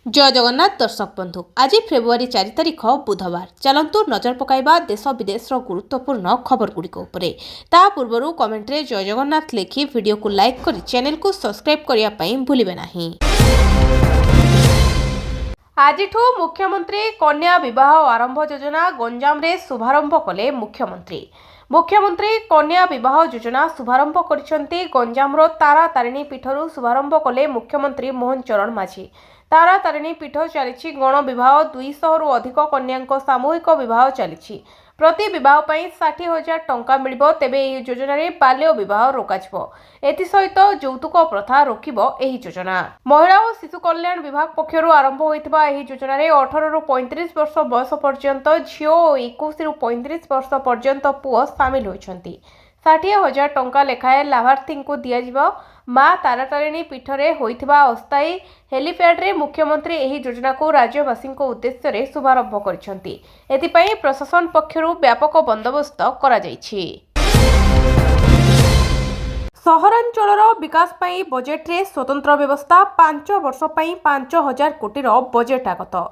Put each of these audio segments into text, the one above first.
जय जगन्नाथ दर्शक बंधु आज फेब्रुआरी 4 तारिख बुधवार चलतु नजर पकाइबा देश विदेश गुरुत्वपूर्ण खबर गुड़िक ता पूर्व कमेंट रे जय जगन्नाथ लिखि वीडियो को लाइक कर चैनल को सब्सक्राइब करने भूलिबे नहीं। आज मुख्यमंत्री कन्या विवाह आरंभ योजना गंजाम रे शुभारंभ कले मुख्यमंत्री कन्या विवाह योजना शुभारंभ करिसेंती गंजामर तारा तारिणी पीठरू शुभारंभ कले मुख्यमंत्री मोहन चरण माझी। तारा तारिणी पीठ चली गण विवाह 200 रु अधिक कन्या सामूहिक विवाह चली प्रति विवाह 60,000 टंका मिलिबो। तेबे एही योजना रे बाल्य विवाह रोकाजिबो। एथि सहित यौतुक प्रथा रोकिबो एही योजना। महिला और शिशु कल्याण विभाग पक्षरु आरंभ होइतिबा एही योजना रे 18 रु 35 वर्ष बयस पर्यंत झियो और 21 रु 35 वर्ष पर्यंत पुओ शामिल होइछंती। 60,000 टंका लेखाए लाभार्थी को दियाजिबो। माँ तारातारिणी पीठरे होइथिबा अस्थायी हेलीपैड रे मुख्यमंत्री एही योजना को राज्यवासी उद्देश्य रे शुभारंभ करिसेंती। एथिपई प्रशासन पक्षरु व्यापक बंदोबस्त करा जायछि। सहरांचलर विकास पई बजेट रे स्वतंत्र व्यवस्था 5 वर्ष पई 5,000 कोटी बजेट आगत।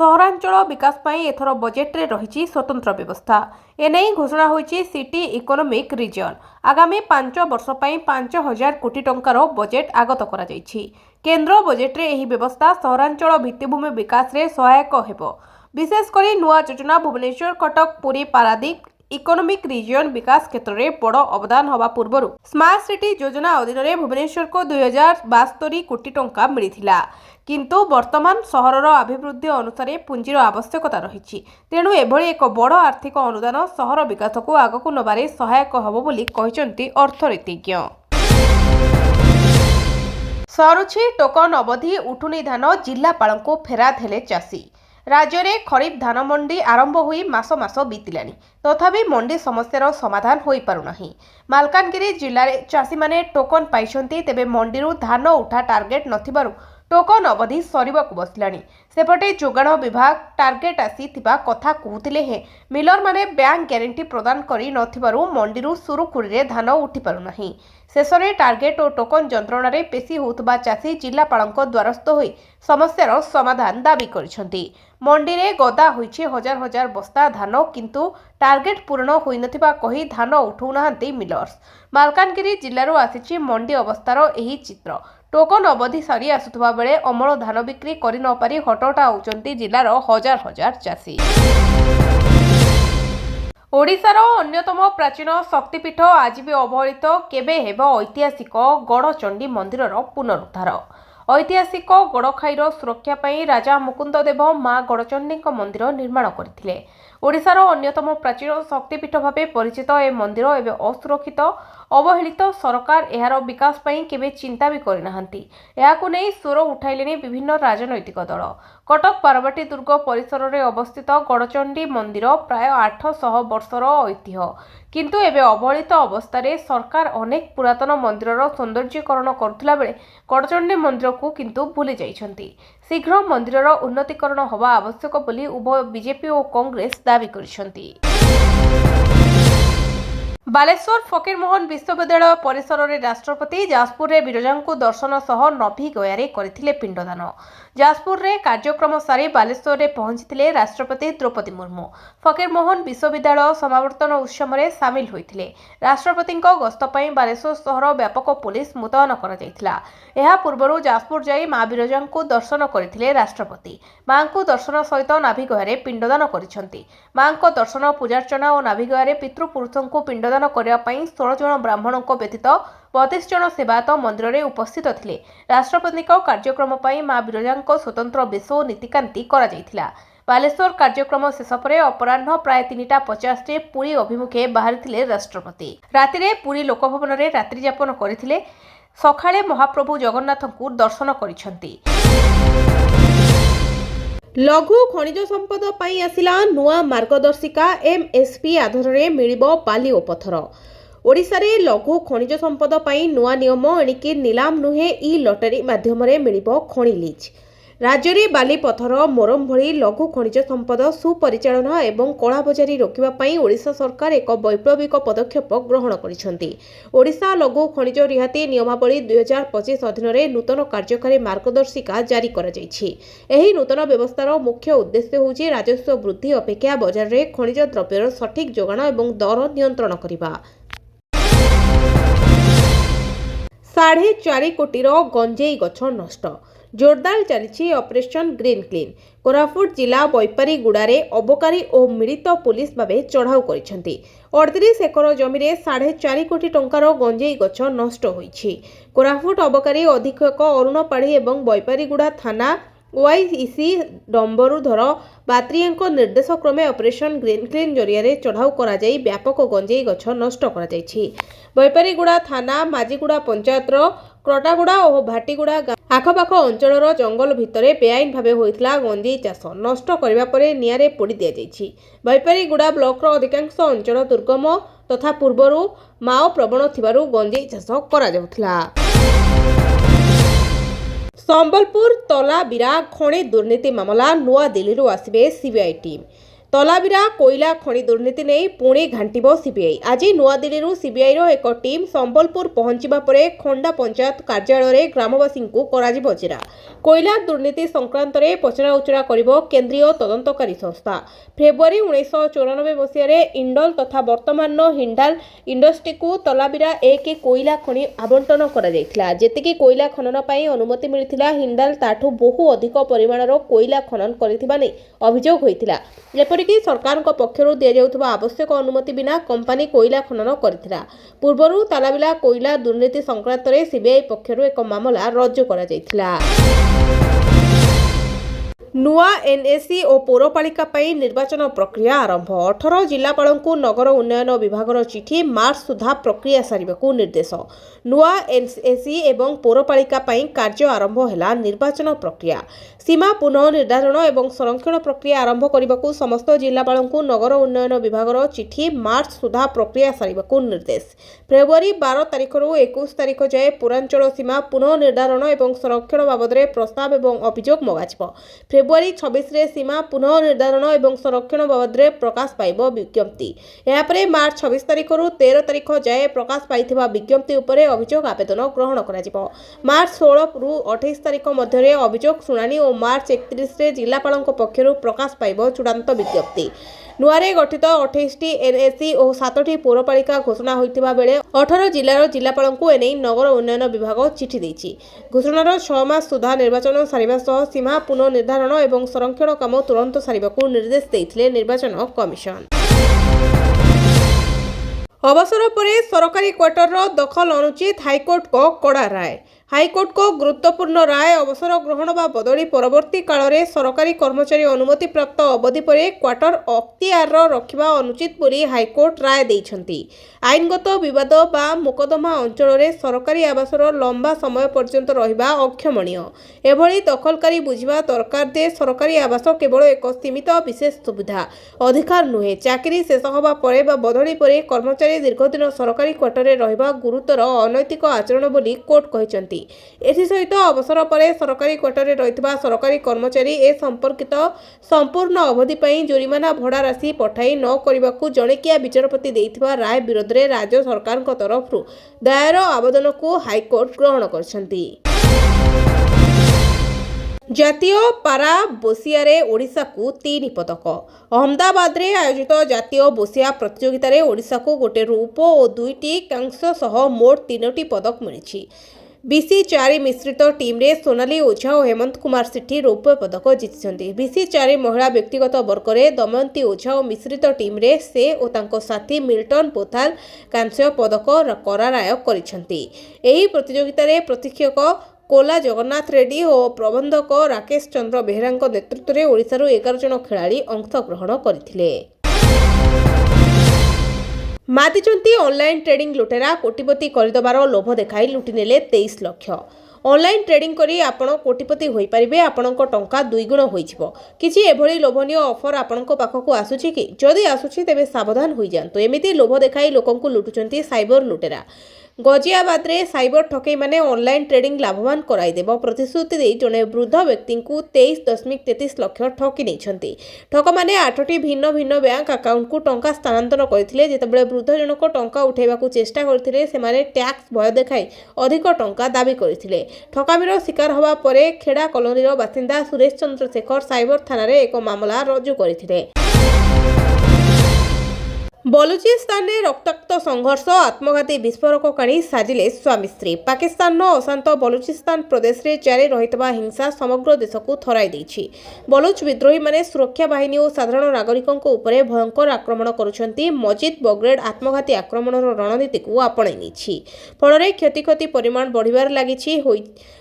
सहरांचल विकास पई एथर बजेट रे रहिछि स्वतंत्र व्यवस्था। एनै घोषणा होइछि सिटी इकोनॉमिक रीजन। आगामी 5 वर्ष पई 5,000 कोटी टंकार बजेट आगत करा जायछि। केंद्र बजेट रे एही व्यवस्था सहरांचल भित्तिभूमि विकास रे सहायक हेबो। विशेष करी नुआ योजना भुवनेश्वर कटक पुरी पारादीप इकोनॉमिक रीजन विकास क्षेत्र में बड़ अवदान हवा पूर्व स्मार्ट सिटी योजना अधीन में भुवनेश्वर को 2072 कोटी टंका मिलिथिला। किंतु वर्तमान सहरर अभिवृद्धि अनुसार पुंजीर आवश्यकता रही। तेणु एभली एक बड़ आर्थिक अनुदान सहर विकास को आगकु नबारे सहायक हबो बोली कहिसंती अर्थनीतिज्ञ। सरुछि टोकन अवधि उठुनी धान जिल्लापालଙ୍କୁ फेरात हेले चाषी। राज्य में खरीफ धान मंडी आरंभ हुई मास मास बीतिलानी तथापि मंडी समस्यार समाधान हो पारुना। मालकानगिरी जिले में चाषी माने टोकन पाइछंती। तेबे मंडी धान उठा टार्गेट नथिबारु टोकन अवधि सरिबाकु बसिलानी। सेपटे जोगाण विभाग टार्गेट आसीथिबा कथा कहूतिले हे मिलर माने बैंक ग्यारंटी प्रदान करी नथिबारु मंडीरु सुरुखुरी रे धान उठी पारुनाही। शेषरे टार्गेट और टोकन जंत्रणा रे पेशी होउतबा चाषी जिल्लापालଙ୍କ द्वारस्थ होई समस्यार समाधान दाबी करिसंती। मंडी रे गदा होइछि हजार हजार बस्ता धान किंतु टार्गेट पूर्ण होई नथिबा कही धान उठौ नाहंती मिलर्स। मालकानगिरी जिल्लारो आसीछि मंडी अवस्थार एही चित्र। टोकन अवधि सारी आसुथबा बेले अमल धान बिक्री करि न पारि हटहटा होउचंती जिल्लार हजार हजार चाषी। ओडिशार अन्यतम प्राचीन शक्तिपीठ आज भी अवहेलित केबे हेबो ऐतिहासिक गड़चंडी मंदिरर पुनरुद्धार। ऐतिहासिक गड़खाईर सुरक्षा पई राजा मुकुंददेव मां गड़चंडी मंदिर निर्माण करथिले। ओडिशार अन्यतम प्राचीन शक्तिपीठ भावे परिचित ए मंदिर एवं असुरक्षित अवहेलित सरकार एहार विकास पई केबे चिंता भी करनाहांती। एहाकु नै स्वर उठाइलेनी विभिन्न राजनैतिक दल। कटक बारवाटी दुर्ग परिसर में अवस्थित गड़चंडी मंदिर प्राय 800 वर्षर ऐतिह्य किंतु एबे अवहेलित अवस्था सरकार अनेक पुरातन मंदिरर सौंदर्यीकरण करुथिला बेले गड़चंडी मंदिर को किंतु भूली जाइछंती। शीघ्र मंदिरर उन्नतीकरण हवा आवश्यक बोली उभय बीजेपी और कांग्रेस दाबी करिसंती। बालेश्वर फकीरमोहन विश्वविद्यालय परिसर में राष्ट्रपति जाजपुर में विरजा को दर्शन सह नभी गयारे करथिले पिंडदान। जाजपुर में कार्यक्रम सारी बालेश्वर में पहुंची राष्ट्रपति द्रौपदी मुर्मू फकीरमोहन विश्वविद्यालय समावर्तन उत्सव में सामिल होइथिले। राष्ट्रपति गस्त पई बालेश्वर सहर व्यापक पुलिस मुतयन करा जायथिला। एहा पूर्वरु जाजपुर जाई मां विरजा को दर्शन करथिले राष्ट्रपति। मां को दर्शन सहित नाभि गयारे पिंडदान करिसंती। मां को दर्शन पूजार्चना और नाभि गयारे पितृपुरुषों को पिंडदान करने 16 जन ब्राह्मणों व्यतीत 32 जन सेवायत मंदिर में उपस्थित थे। राष्ट्रपति कार्यक्रम पर मां विरजा स्वतंत्र बेश और नीतिकांति करा जायथिला। बालेश्वर कार्यक्रम शेष पर अपराह्न प्राय 3:50 रे पुरी अभिमुखे बाहरी राष्ट्रपति। राति पुरी लोकभवन में रात्रि यापन करथिले। सकाळे महाप्रभु जगन्नाथ को दर्शन करिसंती। लघु खनिज संपद पाई आसिला नुआ मार्गदर्शिका एमएसपी आधार में मिलिबो बाली और पत्थर। ओडिशा रे लघु खनिज संपद पाई नुआ नियम एणिकी नीलाम नुहे ई लटरी माध्यम मिलिबो खनि लीज। राज्य में बाली पथर मोरम भली लघु खनिज संपद सुपरिचालना एवं कलाबजारी रोकने ओडिशा सरकार एक वैप्लविक पदक्षेप ग्रहण करिसेंती। ओडिशा लघु खनिज रिहाती नियमावली 2025 अधीन नूतन कार्यकारी मार्गदर्शिका जारी करा जायछि। एही नूतन व्यवस्थार मुख्य उद्देश्य होछि राजस्व वृद्धि अपेक्षा बजार में खनिज द्रव्यर सठिक जोगाण एवं दर नियंत्रण करबा। 4.5 कोटी गंजेई गछ नष्ट जोरदार चली ऑपरेशन ग्रीन क्लीन। कोरापुट जिला बैपारीगुड़े अबकारी और मिलित पुलिस भावे चढ़ाऊ कर 38 एकर जमी 4.5 कोटी टंकार गंजेई गछ नष्ट होईछि। कोरापुट अबकारी अधीक्षक अरुण पाढ़ी और बैपारीगुड़ा थाना ओआईसी डंबरुधर बात्रिया निर्देश क्रमे ऑपरेशन ग्रीन क्लीन जरिया चढ़ाऊ कर व्यापक गंजेई गछ नष्ट कर बैपारीगुड़ा थाना माजिगुड़ा पंचायत क्रटागुड़ा और भाटीगुड़ा आखपाख अंचल जंगल भितर बेआईन भाव होता गंजेई चाष नष्ट करने निआरे पोड़ी दि जाइछि। बैपारीगुड़ा ब्लॉक अधिकांश अंचल दुर्गम तथा पूर्वर माओ प्रवण थिबारु गंजेई चाष करा जाउथला। संबलपुर तलाबिरा खଣି दुर्नीति मामला नुआ दिल्ली आसबे सीबीआई टीम। तलाबिरा कोयला खଣି दुर्नीति नहीं पुणे घांटिब सीबीआई। आज नुआ दिल्ली सीबीआई एक टीम संबलपुर पहुंचवा परे खंडा पंचायत कार्यालय ग्रामवासी को जेरा। कोयला दुर्नीति संक्रांत में पचरा उचरा करिबो केंद्रीय तदंतकारी संस्था। फेब्रुआरी 1994 मसीह इंडल तथा वर्तमान हिंडाल इंडस्ट्री को तलाबिरा एक कोयला खଣି आवंटन करा जायथिला। जेतिकी कोयला खनन पई अनुमति मिलिथिला हिंडाल ताठू बहु अधिक परिमाणर कोयला खनन करिथिबा नै अभियोग होइथिला। एपरिकी सरकार पक्षर दि जाउथबा आवश्यक अनुमति बिना कंपनी कोयला खनन करिथिला। पूर्वरु तलाबिरा कोयला दुर्नीति संक्रांत में सीबीआई पक्षर एक मामला रुजु करा जायथिला। नुआ एनएसी और पौरपालिका पई निर्वाचन प्रक्रिया आरंभ। 18 जिलापाल को नगर उन्नयन विभाग चिठी मार्च सुधा प्रक्रिया सारिबाकू निर्देश। नुआ एनएसी एवं पौरपालिका पई कार्य आरंभ हैला निर्वाचन प्रक्रिया। सीमा पुनः निर्धारण एवं संरक्षण प्रक्रिया आरंभ करने समस्त जिलापाल को नगर उन्नयन विभाग चिठी मार्च सुधा प्रक्रिया सारिबाकू निर्देश। फेब्रुआरी 12 तारिख रु 21 तारिख जाए पूरांचल सीमा पुनः निर्धारण एवं संरक्षण बाबद प्रस्ताव एवं अभियोग मगाजिब। फेब्रुआरी 26 रे सीमा पुनः निर्धारण एवं संरक्षण बाबद प्रकाश पाइब विज्ञप्ति। यापरे मार्च 26 तारिख रु 13 तारिख जाए प्रकाश पाइथिबा विज्ञप्ति उपरे अभियोग आवेदन ग्रहण कराजिब। मार्च 16 रु 28 तारिख मध्य अभियोग शुणानी और मार्च 31 रे जिलापाल पक्षर प्रकाश पाइब चूड़ांत विज्ञप्ति। नुआरे गठित 28टी एनएसी और 7टी पौरपालिका घोषणा होइतिबा बेले 18 जिलार जिलापाल को एने नगर उन्नयन विभाग चिठी देछि। घोषणार 6 मास सुधा निर्वाचन सारिबा सह सीमा पुनः निर्धारण एवं संरक्षण काम तुरंत सारिबाकू निर्देश देइथिले निर्वाचन कमिशन। अवसर पर सरकारी क्वार्टर दखल अनुचित हाईकोर्ट को कड़ा राय। हाईकोर्ट को गुरुत्वपूर्ण राय अवसर ग्रहण बा बदली परवर्ती काल में सरकारी कर्मचारी अनुमति प्राप्त अवधि पर क्वार्टर अख्तियार रखिबा अनुचित बोली हाईकोर्ट राय देइछंती। आईनगत विवाद बा मोकदमा अंचल में सरकारी आवासर लंबा समय पर्यंत रहिबा अक्षमणीय। एभली दखलकारी बुझिबा दरकार दे सरकारी आवास केवल एक सीमित विशेष सुविधा अधिकार नुहे। चाकरी शेष होबा परे बा बदली परे कर्मचारी दीर्घदिन सरकारी क्वार्टर रहिबा गुरुतर अनैतिक आचरण बोली कोर्ट कहिसंती। एसहित अवसर पर सरकारी क्वार्टर रही सरकारी कर्मचारी ए संपर्कित संपूर्ण अवधि पर जोरिमाना भड़ा राशि पठाई न करने को जणिकिया विचारपति देइथिबा राय विरोध में राज्य सरकार तरफ दायर आवेदन को हाईकोर्ट ग्रहण करछंती। जातीय पारा बोसिया ओडिशा को 3 पदक। अहमदाबाद रे आयोजित जातीय बोसिया प्रतियोगिता रे ओडिशा को गोटे रूप और 2टी कांस्य सह मोट 3टी पदक मिली। BC4 मिश्रित टीम रे सोनाली ओझा और हेमंत कुमार सेठी रौप्य पदक जीति। BC4 महिला व्यक्तिगत वर्ग में दमयंती ओझा और मिश्रित टीम रे से और तांको साथी मिल्टन पोथाल कांस्य पदक कराराय करिसेंती। एही प्रतियोगिता रे प्रशिक्षक कोला जगन्नाथ रेड्डी और प्रबंधक राकेश चंद्र बेहरा नेतृत्व में ओडिशारू 11 जन खिलाड़ी अंशग्रहण करथिले। मातिचंती ऑनलाइन ट्रेडिंग लुटेरा कोटिपति करदेवार लोभ देखाई लुटिनेले 23 लाख। ऑनलाइन ट्रेडिंग करी आपण कोटिपति होई परिबे। आपणक टंका 2 गुण होइछिबो। किछि एभली लोभनीय ऑफर आपणक पाखकु आसुछि कि जदि आसुछि तेबे सावधान होई जांतु। एमिति लोभ देखाई लोकंकु लुटुचंती साइबर लुटेरा। गजियाबाद रे साइबर ठकई माने ऑनलाइन ट्रेडिंग लाभवान कराइदेव प्रतिश्रुति दे जड़े वृद्ध व्यक्ति को 23.33 लाख ठकी नहीं। ठक मैंने 8टी भिन्न भिन्न बैंक अकाउंट को टंका स्थानांतर करते जितेबाला वृद्ध जनक टंका उठाइबा चेष्टा करते से टैक्स भय देखाई अधिक टंका दाबी करते। ठकामीर शिकार हवा परे खेड़ा कॉलोनी बासिंदा सुरेश चंद्रशेखर साइबर थाना रे एक मामला रुजु करथिले। बलुचिस्तान में रक्ताक्त संघर्ष आत्मघाती विस्फोरक काणी साजिले स्वामी स्त्री। पाकिस्तान अशांत बलुचिस्तान प्रदेश में जारी रहितबा हिंसा समग्र देश को थराई देछि। बलुच विद्रोही माने सुरक्षा बाहिनी और साधारण नागरिकों उपरे भयंकर आक्रमण करुछंती। मस्जिद बग्रेड आत्मघाती आक्रमणर रणनीति को आपणाई नेछि। फल क्षति परिमाण बढ़िबार लागिछि।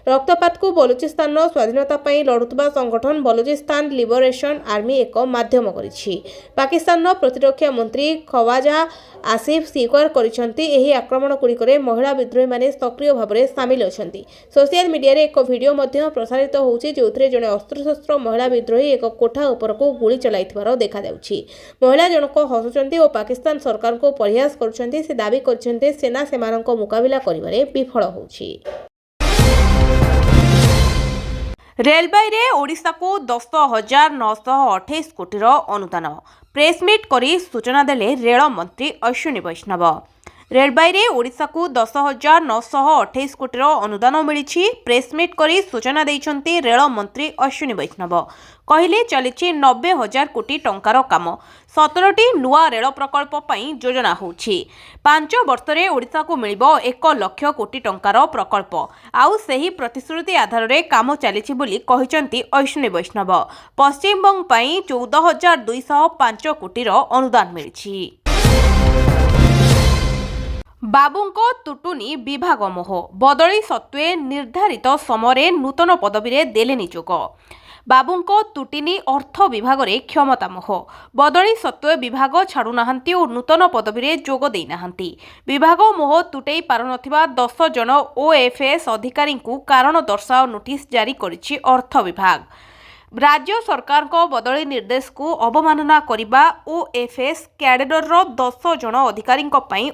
रक्तपात को बलुचिस्तान स्वाधीनता पई लड़ुतबा संगठन बलुचिस्तान लिबरेशन आर्मी एक माध्यम करिछि। पाकिस्तान प्रतिरक्षा मंत्री खवाजा आसिफ स्वीकार करिसेंती एही आक्रमण गुड़िकरे महिला विद्रोही माने सक्रिय भाव में सामिल अछंती। सोशल मीडिया रे एक वीडियो मध्य प्रसारित होउछि जोथरे जने अस्त्रशस्त्र महिला विद्रोही एक कोठा ऊपर को गुली चलाइथिबार देखा जाउछि। महिला जनक हसुचंती और पाकिस्तान सरकार को परिहास करुछंती। से दाबी करछंती सेना सेमानक मुकाबिला करिबारे विफल होउछि। रेलवे रे ओडिशा को 10,928 कोटीर अनुदान प्रेसमिट करी सूचना देले रेल मंत्री अश्विनी वैष्णव। रेलवे रे ओडिशा को 10,928 कोटीर अनुदान मिली। प्रेसमिट करी सूचना देइछंती रेल मंत्री अश्विनी वैष्णव। कहले चलिछि 90,000 कोटी टंकार काम। 17टी नुआ रेल प्रकल्प पई योजना होछि। 5 वर्ष रे ओडिशा को मिलिबो 1 लाख कोटी टंकार प्रकल्प। आउ सही प्रतिश्रुति आधार रे काम चलिछि बोली कहिसंती अश्विनी वैष्णव। पश्चिम बंग पई 14,205 कोटीर अनुदान मिलिछि। बाबूंको तुटुनी विभाग मोह बदली सत्वे निर्धारित समय नूतन पदवी रे देले निजोग। बाबूंको तुटिनी अर्थ विभाग रे क्षमता मोह बदली सत्वे विभाग छाड़ू नाहांती और नूतन पदवी रे जोग देई नाहांती। विभाग मोह तुटई पारनथिबा 10 जन ओएफएस अधिकारी को कारण दर्शाओ नोटिस जारी करिछि अर्थ विभाग। राज्य सरकार को बदली निर्देश को अवमानना करिबा ओएफएस कैडेर 10 जन अधिकारी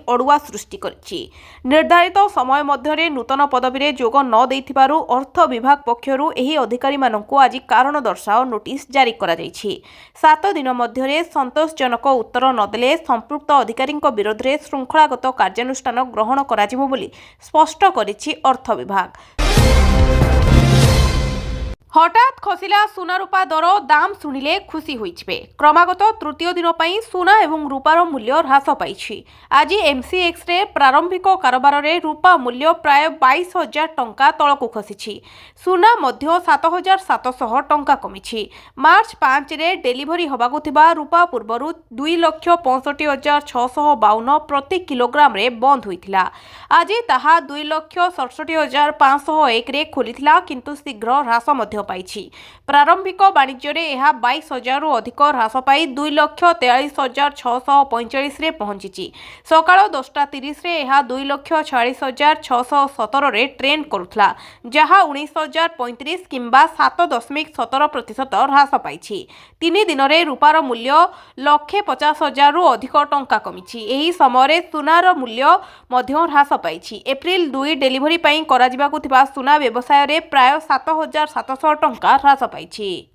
अड़ुआ सृष्टि करिछि। निर्धारित समय मध्य नूतन पदवी रे जोग न देइथिबारु अर्थ विभाग पक्षरु एही अधिकारी माननकु आज कारण दर्शाओ नोटिस जारी करा जाइछि। 7 दिन मध्य संतोषजनक उत्तर नदेले संपृक्त अधिकारी विरोध में श्रृंखलागत कार्यानुष्ठान ग्रहण कराजिबो बोली स्पष्ट करिछि अर्थ विभाग। हठात खसिला सुना रूपा दर दाम शुणिले खुशी होइछबे। क्रमागत तृतीय दिन पई सुना एवं रूपार मूल्य ह्रास पाइछि। आज एमसीएक्स रे प्रारंभिक कारोबार रे रूपा मूल्य प्राय 22,000 टंका तळकु खसिछि। सुना मध्य 7,700 टंका कमिछि। मार्च 5 रे डेलीवरी होबाकु थिबा रूपा पूर्वरु 2,65,652 प्रति किलोग्राम रे बंद होइथिला। आज ताहा 2,67,501 रे खोलिथिला किंतु शीघ्र ह्रास मध्य पाइछि। प्रारंभिक वाणिज्य रे एहा 22,000 रु अधिक ह्रास पाई 2,43,645 रे पहुंचिछि। सकाळ 10:30 रे एहा 2,46,617 रे ट्रेंड करुथला जहा 19,035 किंबा 7.17% ह्रास पाइछि। 3 दिन रे रूपार मूल्य 1,50,000 रु अधिक टंका कमिछि। एही समय रे सुनार मूल्य मध्य ह्रास पाइछि। एप्रिल 2 डेलीवरी पई कराजिबाकु थिबा सुना व्यवसाय रे प्राय 7,700 टंका ह्रास पाइछि।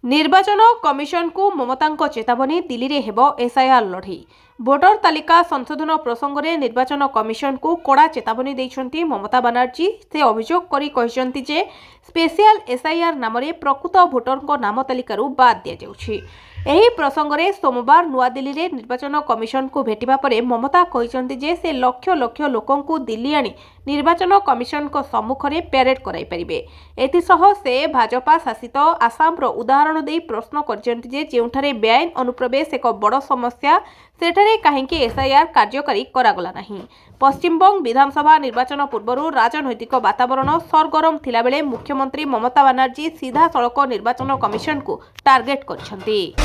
निर्वाचन कमिशन को ममतांक चेतावनी दिल्ली रे हेबो एसआईआर लढई। भोटर तालिका संशोधन प्रसंग में निर्वाचन कमिशन को कड़ा चेतावनी देइछंती ममता बनर्जी। से अभियोग करी कहिसंती जे स्पेशल एसआईआर नाम रे प्रकृत भोटर को नाम तालिकारु बाद दिया जाउछि। एही प्रसंग में सोमवार नुआ दिल्ली रे निर्वाचन कमिशन को भेटिबा परे ममता कहिसंती जे से लक्ष लक्ष लोकन को दिल्ली आनी निर्वाचन कमिशन को सम्मुख रे प्यारेड कराई परिबे। एतिसह से भाजपा शासित आसाम रो उदाहरण देई प्रश्न करचंती जे जेउठारे बेआईन अनुप्रवेश एक बड़ समस्या सेठारे काहेकि एसआईआर कार्यकारी करागला नहीं। पश्चिमबंग विधानसभा निर्वाचन पूर्व राजनैतिक वातावरण सरगरम थिला बेले मुख्यमंत्री ममता बनर्जी सीधा सड़क निर्वाचन कमिशन को टार्गेट करछंती।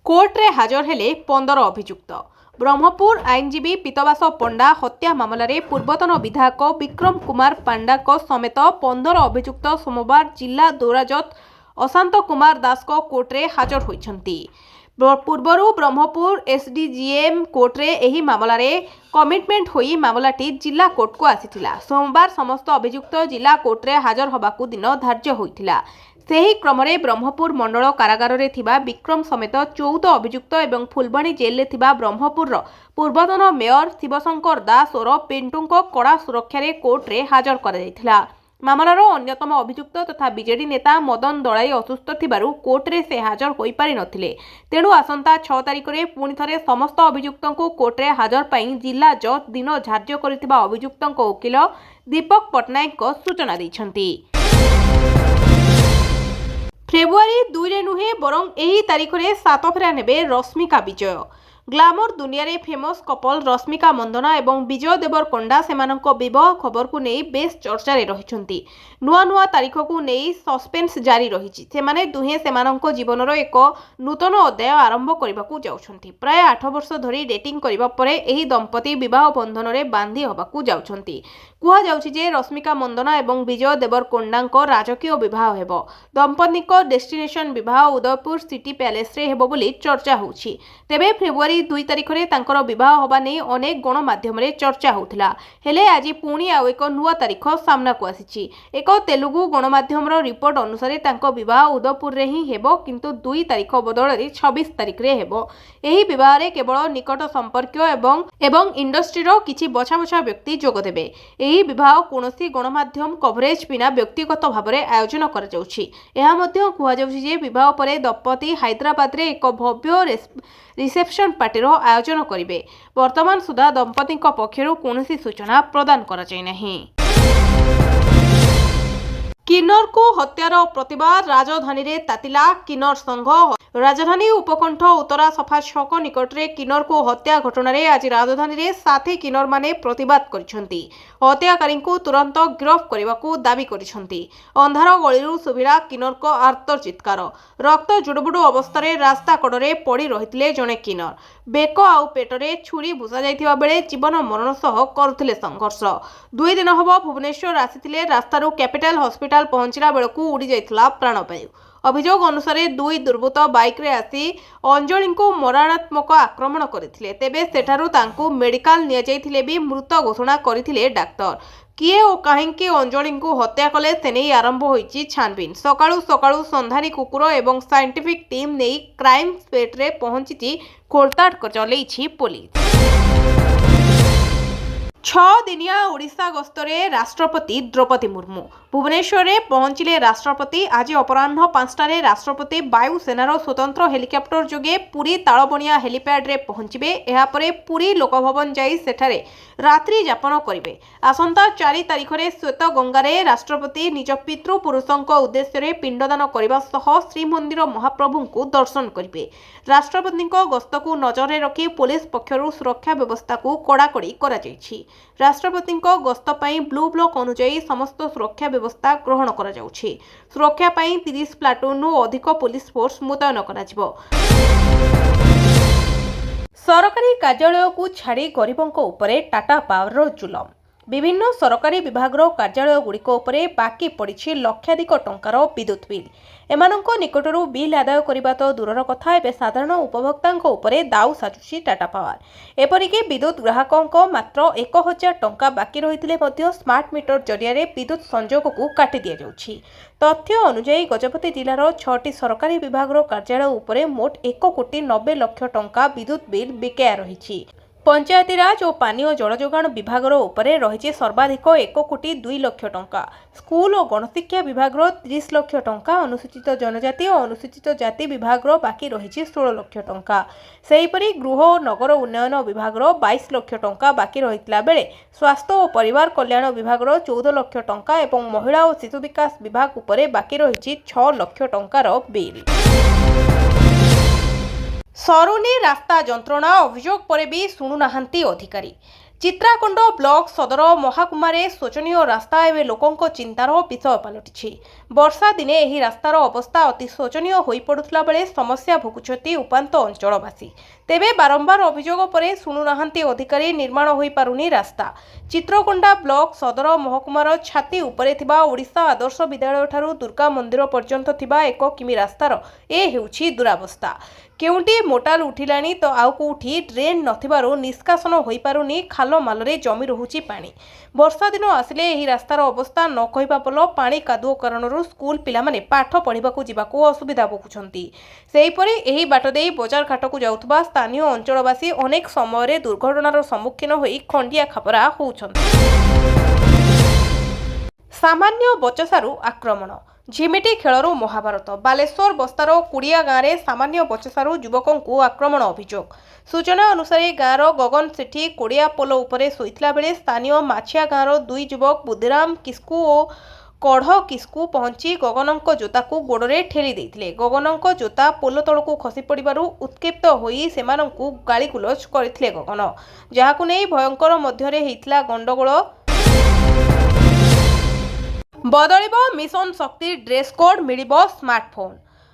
कोर्ट रे हाजर हेले 15 अभियुक्त। ब्रह्मपुर आईनजीवी पीतवास पंडा हत्या मामलें पूर्वतन विधायक विक्रम कुमार पांडा समेत 15 अभियुक्त सोमवार जिला दौराजत अशांत कुमार दास को कोर्ट रे हाजर होइछंती। ପୂର୍ବରୁ ବ୍ରହ୍ମପୁର ଏସ୍ଡିଜିଏମ୍ କୋର୍ଟରେ ଏହି ମାମଲାରେ କମିଟମେଣ୍ଟ ହୋଇ ମାମଲାଟି ଜିଲ୍ଲା କୋର୍ଟକୁ ଆସିଥିଲା। ସୋମବାର ସମସ୍ତ ଅଭିଯୁକ୍ତ ଜିଲ୍ଲା କୋର୍ଟରେ ହାଜର ହେବାକୁ ଦିନ ଧାର୍ଯ୍ୟ ହୋଇଥିଲା। ସେହି କ୍ରମରେ ବ୍ରହ୍ମପୁର ମଣ୍ଡଳ କାରାଗାରରେ ଥିବା ବିକ୍ରମ ସମେତ 14 ଅଭିଯୁକ୍ତ ଏବଂ ଫୁଲବାଣୀ ଜେଲରେ ଥିବା ବ୍ରହ୍ମପୁରର ପୂର୍ବତନ ମେୟର ଶିବଶଙ୍କର ଦାସ ଓରଫ ପିଣ୍ଟୁଙ୍କ କଡ଼ା ସୁରକ୍ଷାରେ କୋର୍ଟରେ ହାଜର କରାଯାଇଥିଲା। ମାମଲାର ଅନ୍ୟତମ ଅଭିଯୁକ୍ତ ତଥା ବିଜେଡି ନେତା ମଦନ ଦଳାଇ ଅସୁସ୍ଥ ଥିବାରୁ କୋର୍ଟରେ ସେ ହାଜର ହୋଇପାରି ନଥିଲେ। ତେଣୁ ଆସନ୍ତା 6 ତାରିଖରେ ପୁଣି ଥରେ ସମସ୍ତ ଅଭିଯୁକ୍ତଙ୍କୁ କୋର୍ଟରେ ହାଜର ପାଇଁ ଜିଲ୍ଲା ଜଜ୍ ଦିନ ଧାର୍ଯ୍ୟ କରିଥିବା ଅଭିଯୁକ୍ତଙ୍କ ଓକିଲ ଦୀପକ ପଟ୍ଟନାୟକ ସୂଚନା ଦେଇଛନ୍ତି। ଫେବୃଆରୀ 2ରେ ନୁହେଁ ବରଂ ଏହି ତାରିଖରେ ସାତଫେରା ନେବେ ରଶ୍ମିକା ବିଜୟ। ଗ୍ଲାମର ଦୁନିଆରେ ଫେମସ୍ କପଲ ରଶ୍ମିକା ମନ୍ଦନା ଏବଂ ବିଜୟ ଦେବରକୋଣ୍ଡା ସେମାନଙ୍କ ବିବାହ ଖବରକୁ ନେଇ ବେଶ୍ ଚର୍ଚ୍ଚାରେ ରହିଛନ୍ତି। ନୂଆ ନୂଆ ତାରିଖକୁ ନେଇ ସସ୍ପେନ୍ସ ଜାରି ରହିଛି। ସେମାନେ ଦୁହେଁ ସେମାନଙ୍କ ଜୀବନର ଏକ ନୂତନ ଅଧ୍ୟାୟ ଆରମ୍ଭ କରିବାକୁ ଯାଉଛନ୍ତି। ପ୍ରାୟ 8 ବର୍ଷ ଧରି ଡେଟିଂ କରିବା ପରେ ଏହି ଦମ୍ପତି ବିବାହ ବନ୍ଧନରେ ବାନ୍ଧି ହେବାକୁ ଯାଉଛନ୍ତି। କୁହାଯାଉଛି ଯେ ରଶ୍ମିକା ମନ୍ଦନା ଏବଂ ବିଜୟ ଦେବରକୋଣ୍ଡାଙ୍କ ରାଜକୀୟ ବିବାହ ହେବ। ଦମ୍ପତିଙ୍କ ଡେଷ୍ଟିନେସନ ବିବାହ ଉଦୟପୁର ସିଟି ପ୍ୟାଲେସରେ ହେବ ବୋଲି ଚର୍ଚ୍ଚା ହେଉଛି। ତେବେ ଫେବୃଆରୀ 2 ତାରିଖରେ ତାଙ୍କର ବିବାହ ହେବା ନେଇ ଅନେକ ଗଣମାଧ୍ୟମରେ ଚର୍ଚ୍ଚା ହେଉଥିଲା। ହେଲେ ଆଜି ପୁଣି ଆଉ ଏକ ନୂଆ ତାରିଖ ସାମ୍ନାକୁ ଆସିଛି। ଏକ ତେଲୁଗୁ ଗଣମାଧ୍ୟମର ରିପୋର୍ଟ ଅନୁସାରେ ତାଙ୍କ ବିବାହ ଉଦୟପୁରରେ ହିଁ ହେବ, କିନ୍ତୁ 2 ତାରିଖ ବଦଳରେ 26 ତାରିଖରେ ହେବ। ଏହି ବିବାହରେ କେବଳ ନିକଟ ସମ୍ପର୍କୀୟ ଏବଂ ଇଣ୍ଡଷ୍ଟ୍ରିର କିଛି ବଛା ବଛା ବ୍ୟକ୍ତି ଯୋଗଦେବେ। ଏହି ବିବାହ କୌଣସି ଗଣମାଧ୍ୟମ କଭରେଜ ବିନା ବ୍ୟକ୍ତିଗତ ଭାବରେ ଆୟୋଜନ କରାଯାଉଛି। ଏହା ମଧ୍ୟ କୁହାଯାଉଛି ଯେ ବିବାହ ପରେ ଦମ୍ପତି ହାଇଦ୍ରାବାଦରେ ଏକ ଭବ୍ୟ ରିସେପସନ୍ ପାର୍ଟିର ଆୟୋଜନ କରିବେ। ବର୍ତ୍ତମାନ ସୁଦ୍ଧା ଦମ୍ପତିଙ୍କ ପକ୍ଷରୁ କୌଣସି ସୂଚନା ପ୍ରଦାନ କରାଯାଇନାହିଁ। କିନ୍ନରକୁ ହତ୍ୟାର ପ୍ରତିବାଦ ରାଜଧାନୀରେ ତାତିଲା କିନ୍ନର ସଂଘ। ରାଜଧାନୀ ଉପକଣ୍ଠ ଉତ୍ତରା ସଫା ଛକ ନିକଟରେ କିନ୍ନରକୁ ହତ୍ୟା ଘଟଣାରେ ଆଜି ରାଜଧାନୀରେ ସାଥୀ କିନ୍ନରମାନେ ପ୍ରତିବାଦ କରିଛନ୍ତି। ହତ୍ୟାକାରୀଙ୍କୁ ତୁରନ୍ତ ଗିରଫ କରିବାକୁ ଦାବି କରିଛନ୍ତି। ଅନ୍ଧାର ଗଳିରୁ ଶୁଭିଲା କିନ୍ନରଙ୍କ ଆର୍ତ୍ତ ଚିତ୍କାର। ରକ୍ତ ଜୁଡୁବୁଡୁ ଅବସ୍ଥାରେ ରାସ୍ତା କଡ଼ରେ ପଡ଼ି ରହିଥିଲେ ଜଣେ କିନ୍ନର। ବେକ ଆଉ ପେଟରେ ଛୁରୀ ଭୁଷାଯାଇଥିବା ବେଳେ ଜୀବନ ମରଣ ସହ କରୁଥିଲେ ସଂଘର୍ଷ। 2 ଦିନ ହେବ ଭୁବନେଶ୍ୱର ଆସିଥିଲେ। ରାସ୍ତାରୁ କ୍ୟାପିଟାଲ ହସ୍ପିଟାଲ ପହଞ୍ଚିଲା ବେଳକୁ ଉଡ଼ି ଯାଇଥିଲା ପ୍ରାଣବାୟୁ। ଅଭିଯୋଗ ଅନୁସାରେ 2 ଦୁର୍ବୃତ୍ତ ବାଇକ୍ରେ ଆସି ଅଞ୍ଜଳିଙ୍କୁ ମରଣାତ୍ମକ ଆକ୍ରମଣ କରିଥିଲେ। ତେବେ ସେଠାରୁ ତାଙ୍କୁ ମେଡିକାଲ ନିଆଯାଇଥିଲେ ବି ମୃତ ଘୋଷଣା କରିଥିଲେ ଡାକ୍ତର। କିଏ ଓ କାହିଁକି ଅଞ୍ଜଳିଙ୍କୁ ହତ୍ୟା କଲେ ସେନେଇ ଆରମ୍ଭ ହୋଇଛି ଛାନଭିନ୍। ସକାଳୁ ସକାଳୁ ସନ୍ଧାନୀ କୁକୁର ଏବଂ ସାଇଣ୍ଟିଫିକ୍ ଟିମ୍ ନେଇ କ୍ରାଇମ୍ ସ୍ପେଟ୍ରେ ପହଞ୍ଚିଛି ଖୋଳତାଡ଼ ଚଲେଇଛି ପୋଲିସ। 6 ଦିନିଆ ଓଡ଼ିଶା ଗସ୍ତରେ ରାଷ୍ଟ୍ରପତି ଦ୍ରୌପଦୀ ମୁର୍ମୁ। ଭୁବନେଶ୍ୱରରେ ପହଞ୍ଚିଲେ ରାଷ୍ଟ୍ରପତି। ଆଜି ଅପରାହ୍ନ 5ଟାରେ ରାଷ୍ଟ୍ରପତି ବାୟୁସେନାର ସ୍ୱତନ୍ତ୍ର ହେଲିକପ୍ଟର ଯୋଗେ ପୁରୀ ତାଳବଣିଆ ହେଲିପ୍ୟାଡ୍ରେ ପହଞ୍ଚିବେ। ଏହାପରେ ପୁରୀ ଲୋକଭବନ ଯାଇ ସେଠାରେ ରାତ୍ରି ଯାପନ କରିବେ। ଆସନ୍ତା 4 ତାରିଖରେ ଶ୍ୱେତଗଙ୍ଗାରେ ରାଷ୍ଟ୍ରପତି ନିଜ ପିତୃପୁରୁଷଙ୍କ ଉଦ୍ଦେଶ୍ୟରେ ପିଣ୍ଡଦାନ କରିବା ସହ ଶ୍ରୀମନ୍ଦିର ମହାପ୍ରଭୁଙ୍କୁ ଦର୍ଶନ କରିବେ। ରାଷ୍ଟ୍ରପତିଙ୍କ ଗସ୍ତକୁ ନଜରରେ ରଖି ପୋଲିସ ପକ୍ଷରୁ ସୁରକ୍ଷା ବ୍ୟବସ୍ଥାକୁ କଡ଼ାକଡ଼ି କରାଯାଇଛି। ରାଷ୍ଟ୍ରପତିଙ୍କ ଗସ୍ତ ପାଇଁ ବ୍ଲୁ ବ୍ଲକ ଅନୁଯାୟୀ ସମସ୍ତ ସୁରକ୍ଷା ବ୍ୟବସ୍ଥା ଗ୍ରହଣ କରାଯାଉଛି। ସୁରକ୍ଷା ପାଇଁ 30 ପ୍ଲାଟୁନ୍ରୁ ଅଧିକ ପୋଲିସ ଫୋର୍ସ ମୁତୟନ କରାଯିବ। ସରକାରୀ କାର୍ଯ୍ୟାଳୟକୁ ଛାଡ଼ି ଗରିବଙ୍କ ଉପରେ ଟାଟା ପାୱାରର ଜୁଲମ। ବିଭିନ୍ନ ସରକାରୀ ବିଭାଗର କାର୍ଯ୍ୟାଳୟଗୁଡ଼ିକ ଉପରେ ବାକି ପଡ଼ିଛି ଲକ୍ଷାଧିକ ଟଙ୍କାର ବିଦ୍ୟୁତ୍ ବିଲ୍। ଏମାନଙ୍କ ନିକଟରୁ ବିଲ୍ ଆଦାୟ କରିବା ତ ଦୂରର କଥା, ଏବେ ସାଧାରଣ ଉପଭୋକ୍ତାଙ୍କ ଉପରେ ଦାଉ ସାଜୁଛି ଟାଟା ପାୱାର। ଏପରିକି ବିଦ୍ୟୁତ୍ ଗ୍ରାହକଙ୍କ ମାତ୍ର 1000 ଟଙ୍କା ବାକି ରହିଥିଲେ ମଧ୍ୟ ସ୍ମାର୍ଟ ମିଟର ଜରିଆରେ ବିଦ୍ୟୁତ୍ ସଂଯୋଗକୁ କାଟି ଦିଆଯାଉଛି। ତଥ୍ୟ ଅନୁଯାୟୀ ଗଜପତି ଜିଲ୍ଲାର 6ଟି ସରକାରୀ ବିଭାଗର କାର୍ଯ୍ୟାଳୟ ଉପରେ ମୋଟ 1,90 ଲକ୍ଷ ଟଙ୍କା ବିଦ୍ୟୁତ୍ ବିଲ୍ ବକେୟା ରହିଛି। ପଞ୍ଚାୟତିରାଜ ଓ ପାନୀୟ ଜଳ ଯୋଗାଣ ବିଭାଗର ଉପରେ ରହିଛି ସର୍ବାଧିକ 1,02 ଲକ୍ଷ ଟଙ୍କା। ସ୍କୁଲ ଓ ଗଣଶିକ୍ଷା ବିଭାଗର 30 ଲକ୍ଷ ଟଙ୍କା। ଅନୁସୂଚିତ ଜନଜାତି ଓ ଅନୁସୂଚିତ ଜାତି ବିଭାଗର ବାକି ରହିଛି 16 ଲକ୍ଷ ଟଙ୍କା। ସେହିପରି ଗୃହ ଓ ନଗର ଉନ୍ନୟନ ବିଭାଗର 22 ଲକ୍ଷ ଟଙ୍କା ବାକି ରହିଥିଲା ବେଳେ ସ୍ୱାସ୍ଥ୍ୟ ଓ ପରିବାର କଲ୍ୟାଣ ବିଭାଗର 14 ଲକ୍ଷ ଟଙ୍କା ଏବଂ ମହିଳା ଓ ଶିଶୁ ବିକାଶ ବିଭାଗ ଉପରେ ବାକି ରହିଛି 6 ଲକ୍ଷ ଟଙ୍କାର ବିଲ୍। ସରୁନି ରାସ୍ତା ଯନ୍ତ୍ରଣା, ଅଭିଯୋଗ ପରେ ବି ଶୁଣୁନାହାନ୍ତି ଅଧିକାରୀ। ଚିତ୍ରାକୋଣ୍ଡ ବ୍ଲକ ସଦର ମହାକୁମାରେ ଶୋଚନୀୟ ରାସ୍ତା ଏବେ ଲୋକଙ୍କ ଚିନ୍ତାର ବିଷୟ ପାଲଟିଛି। ବର୍ଷା ଦିନେ ଏହି ରାସ୍ତାର ଅବସ୍ଥା ଅତି ଶୋଚନୀୟ ହୋଇପଡ଼ୁଥିଲା ବେଳେ ସମସ୍ୟା ଭୋଗୁଛନ୍ତି ଉପାନ୍ତ ଅଞ୍ଚଳବାସୀ। तेबे बारंबार अभियोग पर शुणुनाहांती अधिकारी निर्माण होई पारुनी रास्ता। चित्रकोंडा ब्लॉक सदर महकुमार छाती उपरे थिबा ओडिशा आदर्श विद्यालय ठारू दुर्गा मंदिर पर्यंत थिबा 1 किमी रास्तार ए हेउछि दुरावस्था। केउंटी मोटाल उठिलानी तो आउ कोउठी ड्रेन नथिबारु निष्कासन होई पारुनी, खाल मालरे जमी रहुछि पानी। वर्षा दिन आसिले एही रास्तार अवस्था न कहिबा पल पानी कादुओ कारणरू स्कूल पिला माने पाठ पढ़िबाकू जिबाकू असुविधा भोगुछंती। सेहीपरि एही बाट देई बजार घाटकू जाउथबा स्थानीय अंचलवासी अनेक समय दुर्घटनार सम्मुखीन होई खंडिया खापरा होउछंती। सामान्य बचसारू आक्रमण। झिमिटी खेलरू महाभारत। बालेश्वर बस्तार कुड़िया गाँव में सामान्य बचसारू युवकों को आक्रमण अभियोग। सूचना अनुसार गाँवर गगन सेठी कोड़िया पोल उपरे शोइथिला बेले स्थानीय माछिया गाँवर 2 युवक बुद्धिराम किस्कू और कढ़ किस्कू पहुंची गगनंक जोता को गोड़े ठेली देइथिले। गगनंक जोता पोल तलकू खसी पड़िबारु उत्क्षिप्त होई सेमानंकू गालीगुलज करथिले गगन, जहाकू नै भयंकर मध्यरे हेइथिला गंडगोल। बदलिब मिशन शक्ति ड्रेस कोड, मिलिब स्मार्टफोन।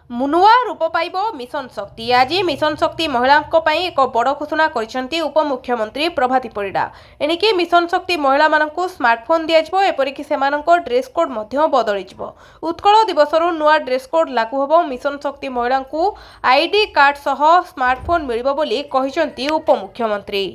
मुनुआ रूप पाइब मिशन शक्ति। आज मिशन शक्ति महिला एक बड़ घोषणा करिसेंती उपमुख्यमंत्री प्रभाती परिडा। एणिकी मिशन शक्ति महिला मानकू स्मार्टफोन दियाजिबो, एपरिकी सेमानंको ड्रेस कोड मध्य बदलिजिबो। उत्कल दिवसरू नुआ ड्रेस कोड लागू होबो। मिशन शक्ति महिलांकू आईडी कार्ड सह स्मार्टफोन मिलिबो बोली कहिसेंती उपमुख्यमंत्री।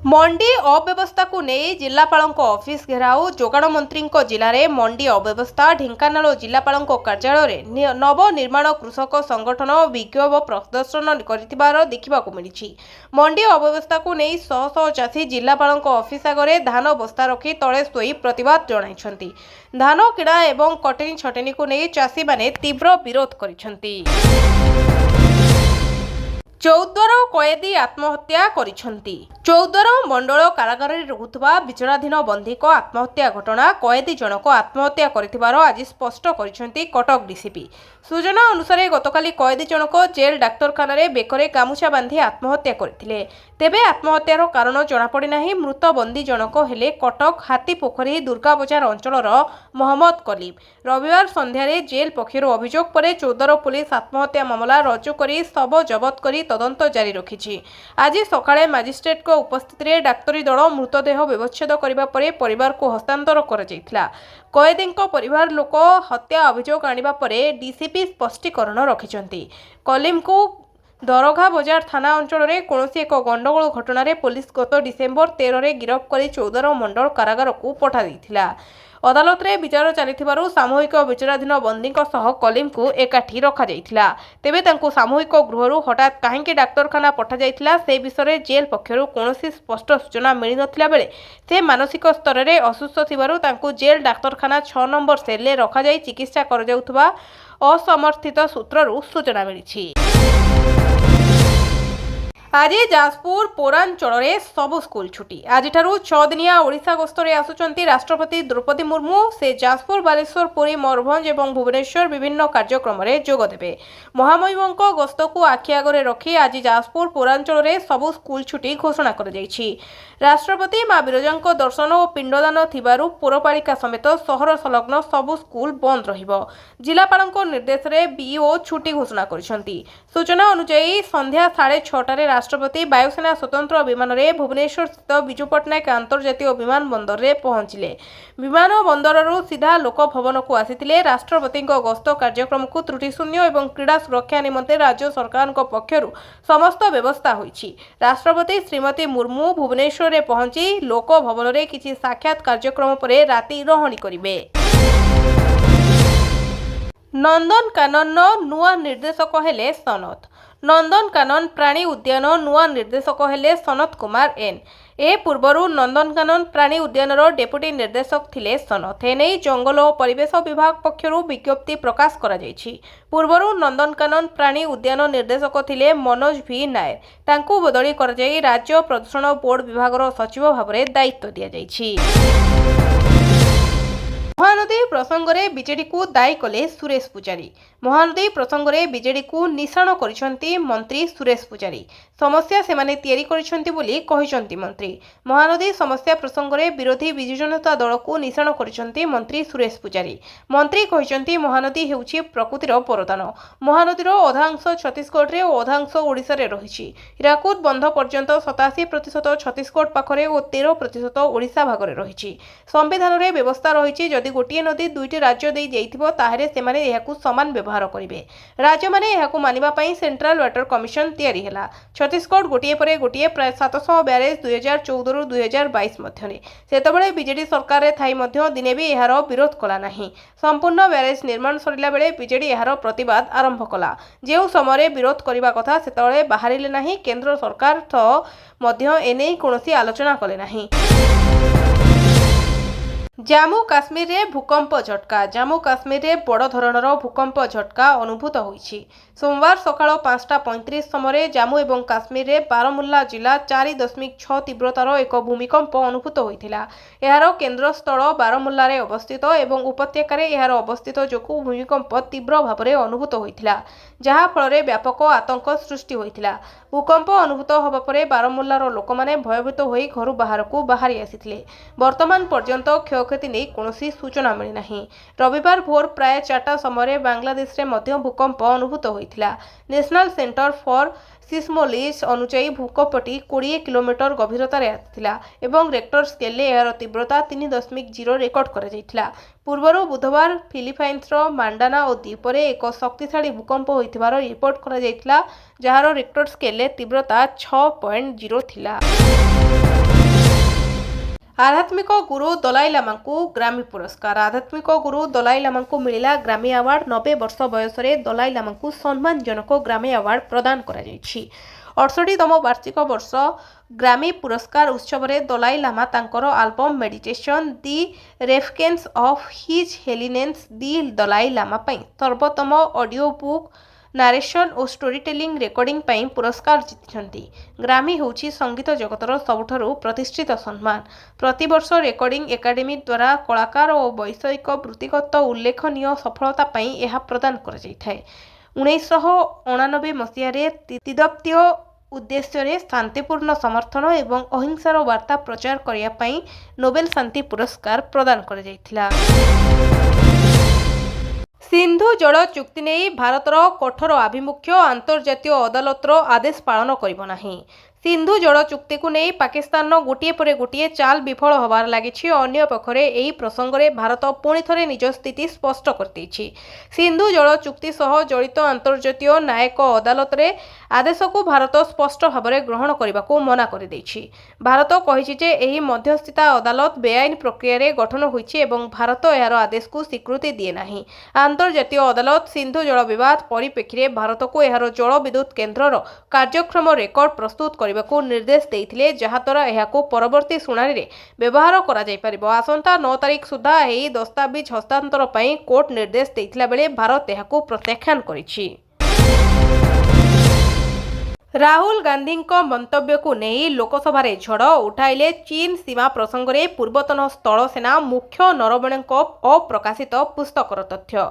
मंडी अव्यवस्था को नहीं जिलापाल ऑफिस घेराव। जोगाण मंत्री जिले में मंडी अव्यवस्था। ढेंकानाल जिलापाल कार्यालय में नवनिर्माण कृषक संगठन विक्षोभ प्रदर्शन कर देखा मिली। मंडी अव्यवस्था को नहीं शह शह चाषी जिलापाल ऑफिस आगे धान बस्ता रखी तले शोई प्रतिवाद जणाइछंती। धान किणा एवं कटनी छटनी को नहीं चाषी माने तीव्र विरोध करिछंती। चौद्वार कयदी आत्महत्या करिछंती। चौद्वार मंडल कारागार रहुथबा विचाराधीन बंदी आत्महत्या घटना। कयदी जनक आत्महत्या करिथिबार आज स्पष्ट करिछंती कटक डीसीपी। सूचना अनुसार गतकाली कयदी जनक जेल डाक्तरखाना बेकरे गामुछा बांधी आत्महत्या करथिले। तेबे आत्महत्यार कारण जनापड़ी नाही। मृत बंदी जनक हेले कटक हाथीपोखरी दुर्गा बजार अंचलर मोहम्मद कलीम। रविवार संध्यारे जेल पक्षर अभियोग पर चौद्वार पुलिस आत्महत्या मामला रजू करी शव जबत करी तदंत जारी रखिछि। आज सकाळे मजिस्ट्रेट को उपस्थिति में डाक्तरी दल मृतदेह व्यवच्छेद करने पर परिवार को हस्तांतर कर कयदी परिवार लोक हत्या अभियोग आनिबा परे डीसीपी स्पष्टीकरण रखिछंती। कलीम को दरघा बजार थाना अंचल में कौनसी एक गंडगोल घटना पुलिस गत डिसेम्बर 13 में गिरफ्त कर चौद्वार मंडल कारागार को पठा देइथिला। अदालत रे विचार चलिथिबारु सामूहिक विचाराधीन बंदी सह कलीम को एकाठी रखा जाइथिला। तेबे तांको सामूहिक गृहरु हठात काहेकि डाक्तरखाना पठा जाइथिला से विषय जेल पक्षरु कोनोसी स्पष्ट सूचना मिली नथिला बेले से मानसिक स्तर रे असुस्थ थिबारु तांको जेल डाक्तरखाना 6 नंबर सेल रे रखा जाई चिकित्सा कर जाउथबा असमर्थित सूत्ररु सूचना मिलिछि। आज जाजपुर पौरांचल में सबु स्कूल छुट्टी। आज 6 दिनिया ओडिशा गस्तरे आसुचंती राष्ट्रपति द्रौपदी मुर्मू। से जाजपुर, बालेश्वर, पुरी, मयूरभंज और भुवनेश्वर विभिन्न कार्यक्रम में जोग देबे। महामहिमों गस्त को आखि आगे रखी आज जाजपुर पौरांचल में सबु स्कूल छुट्टी घोषणा कर जाइछि। राष्ट्रपति माँ विरजा दर्शन और पिंडदान थिबारु पौरपालिका समेत सहर संलग्न सबु स्कूल बंद रहिबो। जिलापाल निर्देश में बीओ छुट्टी घोषणा करिसेंती। सूचना अनुसार संध्या 6:30 राष्ट्रपति वायुसेना स्वतंत्र विमान में भुवनेश्वर स्थित विजु पट्टनायक अंतर्जातीय विमान बंदर में पहुंचले। विमान बंदररू सीधा लोकभवन को आसिथिले। राष्ट्रपति गस्त कार्यक्रम को त्रुटिशून्य और क्रीड़ा सुरक्षा निमंते राज्य सरकार पक्षरु समस्त व्यवस्था होइछि। राष्ट्रपति श्रीमती मुर्मू भुवनेश्वर में पहुंची लोकभवन में किछि साक्षात कार्यक्रम पर राति रहणी करिवे। नंदनकानन नुआ निर्देशक हेले सनत। नंदनकानन प्राणी उद्यान नुआ निर्देशक हेले सनत कुमार एन। ए पूर्वरु नंदनकानन प्राणी उद्यानर डेपुटी निर्देशक थिले सनत। एने जंगल और परिवेश विभाग पक्षरु विज्ञप्ति प्रकाश करा जायछि। पूर्वरु नंदनकानन प्राणी उद्यान निर्देशक थिले मनोज भी नायर। तांकु बदली कर जाई राज्य प्रदूषण बोर्ड विभागर सचिव भाव में दायित्व दिया जायछि। महानदी प्रसंग में बीजेडी को दायी कले सुरेश पुजारी। महानदी प्रसंग में बीजेडी को निशाण करिसेंती मंत्री सुरेश पुजारी। समस्या सेमाने तियारी करिसेंति बोली कहिसेंति मंत्री। महानदी समस्या प्रसंगरे विरोधी विजु जनता दल को निशाण करिसेंति मंत्री सुरेश पूजारी। मंत्री कहिसेंति महानदी हेउछि प्रकृतिर वरदान। महानदीर अधांश छत्तीसगढ़ रे और अधांश ओडिसा रे रहिछि। हिराकुद बंध पर्यंत 87% छत्तीसगढ़ पाखरे और 13% ओडिसा भागरे रहिछि। संविधान रे व्यवस्था रहिछि जदि गोटिए नदी दुईटी राज्य देई जाइथिबो ताहेले सेमाने एहाकु समान व्यवहार करिवे। राज्य माने एहाकु मानिबा पई सेंट्रल वाटर कमिशन तयारी हेला। छत्तीसगढ़ गोटिए परे गोटिए प्राय 700 ब्यारेज 2014 रु 2022 मध्यरे सेतबेले बीजेडी सरकार रे थाई मध्य दिने भी एहार विरोध कला नाही। संपूर्ण ब्यारेज निर्माण सरिला बेले बीजेडी एहार प्रतिवाद आरंभ कला। जेउ समय विरोध करिबा कथा सेतबेले बाहरिले नाही। केंद्र सरकार तो मध्य एने कोनोसी आलोचना कले नाही। जम्मू काश्मीर रे भूकंप झटका। जम्मू काश्मीर रे बड़ धरणर भूकंप झटका अनुभूत होईछि। सोमवार सकाळ 5:35 समय जम्मू एवं काश्मीर रे बारामुल्ला जिला 4.6 तीव्रतार एक भूमिकंप अनुभूत होइथिला। एहार केंद्रस्थल बारामुल्ला रे अवस्थित एवं उपत्यका रे एहार अवस्थित जोकु भूमिकंप तीव्र भाबरे अनुभूत होइथिला, जहा फଳରେ व्यापक आतंक सृष्टि होइथिला। भूकंप अनुभूत होबा परे बारामुल्लार लोकमाने भयभीत होई घर बाहरकू बाहरी आसिथिले। वर्तमान पर्यंत क्षयक्षति नै कोनोसी सूचना मिली नाही। रविवार भोर प्राय 4टा समय बांग्लादेश रे मध्य भूकंप अनुभूत होइथिला। नेशनल सेंटर फॉर सिस्मोलॉजी अनुसार भूकंपटी 20 किलोमीटर गभीरतार आसिथिला एवं रेक्टर स्केल एहार तीव्रता 3.0 रेकर्ड करा जायथिला। पूर्वरु बुधवार फिलिपाइन्सर मांडाना और द्वीपरे एक शक्तिशाली भूकंप होइथिबार रिपोर्ट करा जायथिला, जहार रेक्टर स्केल तीव्रता 6.0 थिला। आध्यात्मिक गुरु दलाई लामा को ग्रामी पुरस्कार। आध्यात्मिक गुरु दलाई लामा को मिला ग्रामी अवार्ड। 90 वर्ष बयस दलाई लामा को सम्मानजनक ग्रामी अवार्ड प्रदान करा जायछि। 68तम वार्षिक वर्ष ग्रामी पुरस्कार उत्सव में दलाई लामा तांकर album meditation the reference of His Holiness the Dalai Lama पई सर्वोत्तम ऑडियो बुक नारेशन और स्टोरी टेलिंग रेकर्डिंग पई पुरस्कार जीतिछंती। ग्रामी होउछि संगीत जगतर सबुठारु प्रतिष्ठित सम्मान। प्रतिवर्ष रेकर्डिंग एकाडेमी द्वारा कलाकार और वैषयिक वृत्तिगत उल्लेखनीय सफलता पई एहा प्रदान करा जायथाय। 1989 मसीह तिदप्तीय उद्देश्य शांतिपूर्ण समर्थन एवं अहिंसार वार्ता प्रचार करिया पई नोबेल शांति पुरस्कार प्रदान करा जायथिला। सिंधु जल चुक्ति नहीं भारतर कठोर आभिमुख्य अंतर्जातीय अदालतर आदेश पालन करिबो नाही। सिंधु जल चुक्ति को नहीं पाकिस्तान गोटे पर गोटे चाल विफल होबार लागिछि। अन्य पक्षरे एही प्रसंगरे भारत पुणी थरे निज स्थिति स्पष्ट कर दैछि। सिंधु जल चुक्ति सह जड़ित अंतर्जातीय न्यायिक अदालत रे आदेश को भारत स्पष्ट भाव ग्रहण करने को मना कर दैछि। भारत कहिछि जे एही मध्यस्थिता अदालत बेआईन प्रक्रिया रे गठन होइछि एवं भारत यार आदेश को स्वीकृति दिए नाही। अंतर्जातीय अदालत सिंधु जल विवाद परिप्रेक्षी भारत को यार जल विद्युत केन्द्रर कार्यक्रम रेकर्ड प्रस्तुत कर को निर्देश देइथिले, जहा द्वारा एहाको परवर्ती शुणाणी रे व्यवहार करा जाय परिबो। आसंता 9 तारिख सुधा एही दस्तावेज हस्तांतर पई कोर्ट निर्देश देइथिला बेले भारत एहाको प्रत्याख्यान करिछि। राहुल गांधी मंतव्य को नहीं लोकसभा झड़ उठाइले चीन सीमा प्रसंग में पूर्वतन स्थल सेना मुख्य नरवणे अप्रकाशित पुस्तकर तथ्य।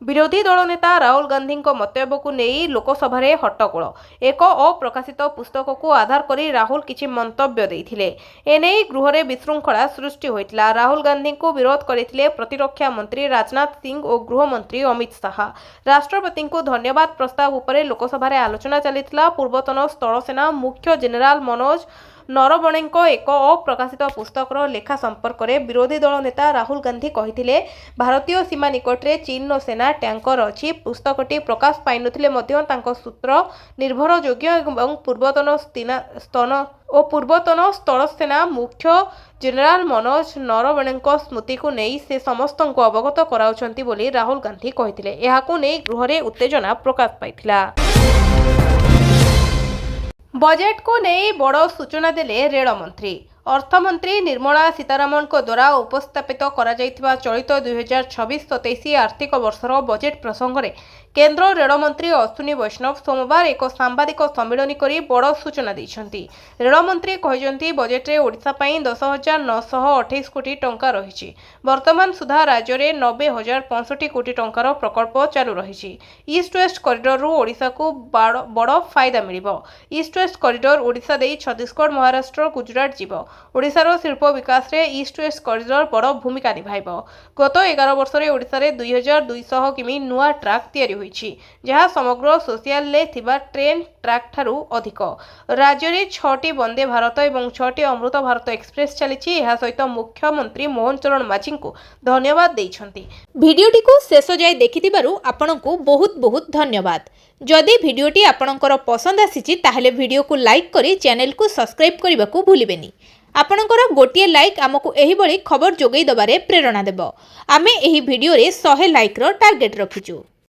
विरोधी दल नेता राहुल गांधी मंतव्य को नहीं लोकसभा हट्टगोल। एक अप्रकाशित पुस्तक को आधार करी राहुल किछि मंतव्य देइथिले। एने गृह में विशृंखला सृष्टि होइतिला। राहुल गांधी को विरोध करथिले प्रतिरक्षा मंत्री राजनाथ सिंह और गृहमंत्री अमित शाह। राष्ट्रपति को धन्यवाद प्रस्ताव उपरे लोकसभा आलोचना चलिथिला। पूर्वतन स्थल सेना मुख्य जनरल मनोज नरवणे एक अप्रकाशित पुस्तकर लेखा संपर्क में विरोधी दल नेता राहुल गांधी कहिथिले, भारतीय सीमा निकट में चीन सेना टैंकर अच्छी। पुस्तकटी प्रकाश पाई नथिले मध्य तांको सूत्र निर्भरयोग्य एवं पूर्वतन स्थल सेना मुख्य जनरल मनोज नरवणे स्मृति को नहीं से समस्त को अवगत कराउछंती बोली राहुल गांधी कहिथिले। एहाकु नै गृह में उत्तेजना प्रकाश पाइथिला। बजेट को नहीं बड़ सूचना देले रेल मंत्री। अर्थमंत्री निर्मला सीतारमण द्वारा उपस्थापित करा चलित 2026-27 आर्थिक वर्षर बजेट प्रसंग में केन्द्र रेलमंत्री अश्विनी वैष्णव सोमवार एक सांबादिक सम्मेलन करी बड़ सूचना दैछन्ति। रेलमंत्री कहिसन्ति बजेट रे ओडिशा पई 10,928 कोटी टंका रहिछि। वर्तमान सुधा राज्य रे 90,065 कोटी टंकार प्रकल्प चालू रहिछि। ईस्ट वेस्ट कॉरिडोर रु ओडिशा को बड़ फायदा मिलिबो। ईस्ट वेस्ट कॉरिडोर ओडिशा देई छत्तीसगढ़, महाराष्ट्र, गुजरात जीवो। ओडिशार शिल्प विकास रे ईस्ट वेस्ट कॉरिडोर बड़ भूमिका निभाइबो। गत 11 वर्ष रे ओडिशा रे 2200 किमी नुआ ट्रैक तैयारी होईछि, जहाँ समग्र सोशियल ले थिबा ट्रेन ट्रैक ठारू अधिक। राज्य रे 6टी वंदे भारत एवं 6टी अमृत भारत एक्सप्रेस चलिछि। एहा सहित मुख्यमंत्री मोहन चरण माझी को धन्यवाद दैछन्ति। भिडियोटी को शेष जाय देखिथिबारु आपनकु बहुत बहुत धन्यवाद। जदि भिडियोटी आपनकर पसंद आसीछि ताहेले भिडियो को लाइक करी चैनल को सब्सक्राइब करबाकू भूलिबेनी। आपनकर गोटिए लाइक आमको एही बळी खबर जोगै दबारे प्रेरणा देबो। आमे एही भिडियो रे 100 लाइक रो टार्गेट रखिछु।